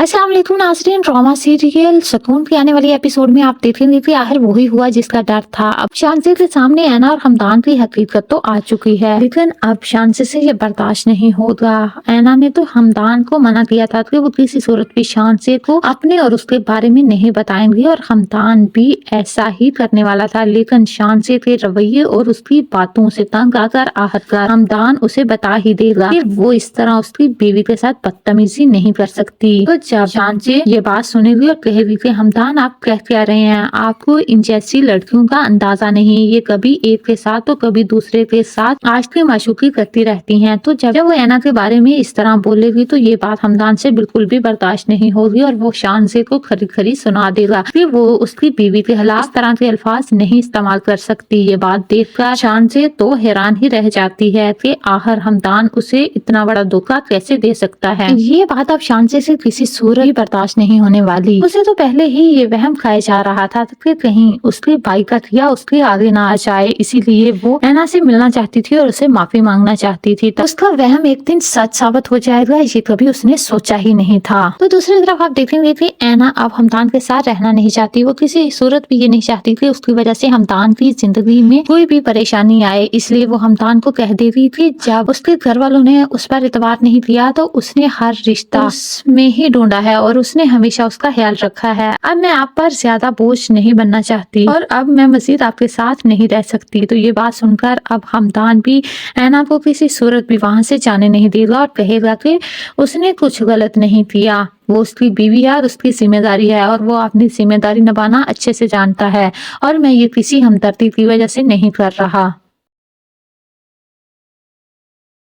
अस्सलाम वालेकुम नाज़रीन। ड्रामा सीरियल सुकून के आने वाली एपिसोड में आप देखेंगे कि आखिर वही हुआ जिसका डर था। अब शांति के सामने ऐना और हमदान की हकीकत तो आ चुकी है, लेकिन अब शांति से ये बर्दाश्त नहीं होगा। ऐना ने तो हमदान को मना किया था कि वो किसी सूरत भी शांति को अपने और उसके बारे में नहीं बताएंगे, और हमदान भी ऐसा ही करने वाला था। लेकिन शांति के रवैये और उसकी बातों से तंग आकर आहतकर हमदान उसे बता ही देगा कि वो इस तरह उसकी बीवी के साथ बदतमीजी नहीं कर सकती। तो जब शांति ये बात सुनेगी और कहेगी कि हमदान आप कह रहे हैं, आपको इन जैसी लड़कियों का अंदाजा नहीं, ये कभी एक के साथ तो कभी दूसरे के साथ आशिकी माशूकी करती रहती हैं। तो जब वो ऐना के बारे में इस तरह बोलेगी तो ये बात हमदान से बिल्कुल भी बर्दाश्त नहीं होगी, और वो शांति को खरी खरी सुना देगा कि वो उसकी बीवी के खिलाफ इस तरह के अल्फाज नहीं इस्तेमाल कर सकती। ये बात देखकर शांति तो हैरान ही रह जाती है कि आखिर हमदान उसे इतना बड़ा धोखा कैसे दे सकता है। ये बात अब शांति से किसी सूरत भी बर्दाश्त नहीं होने वाली। उसे तो पहले ही ये वहम खाया जा रहा था कि कहीं उसकी बाइकत या उसके आगे ना आ जाए, इसीलिए वो ऐना से मिलना चाहती थी और उसे माफी मांगना चाहती थी। तो उसका वहम एक दिन सच साबित हो जाएगा, ये कभी उसने सोचा ही नहीं था। तो दूसरी तरफ आप देखेंगे कि ऐना अब हमदान के साथ रहना नहीं चाहती। वो किसी सूरत भी ये नहीं चाहती कि उसकी वजह से हमदान की जिंदगी में कोई भी परेशानी आए, इसलिए वो हमदान को कह देगी कि जब उसके घर वालों ने उस पर एतबार नहीं किया तो उसने हर रिश्ता उसमें ही ढूंढा है और उसने हमेशा उसका ख्याल रखा है। अब मैं आप पर ज्यादा बोझ नहीं बनना चाहती और अब मैं मजीद आपके साथ नहीं रह सकती। तो ये बात सुनकर अब हमदान भी ऐना को किसी सूरत भी वहां से जाने नहीं देगा और कहेगा कि उसने कुछ गलत नहीं किया, वो उसकी बीवी है और उसकी जिम्मेदारी है और वो अपनी जिम्मेदारी निभाना अच्छे से जानता है, और मैं ये किसी हमदर्दी की वजह से नहीं कर रहा।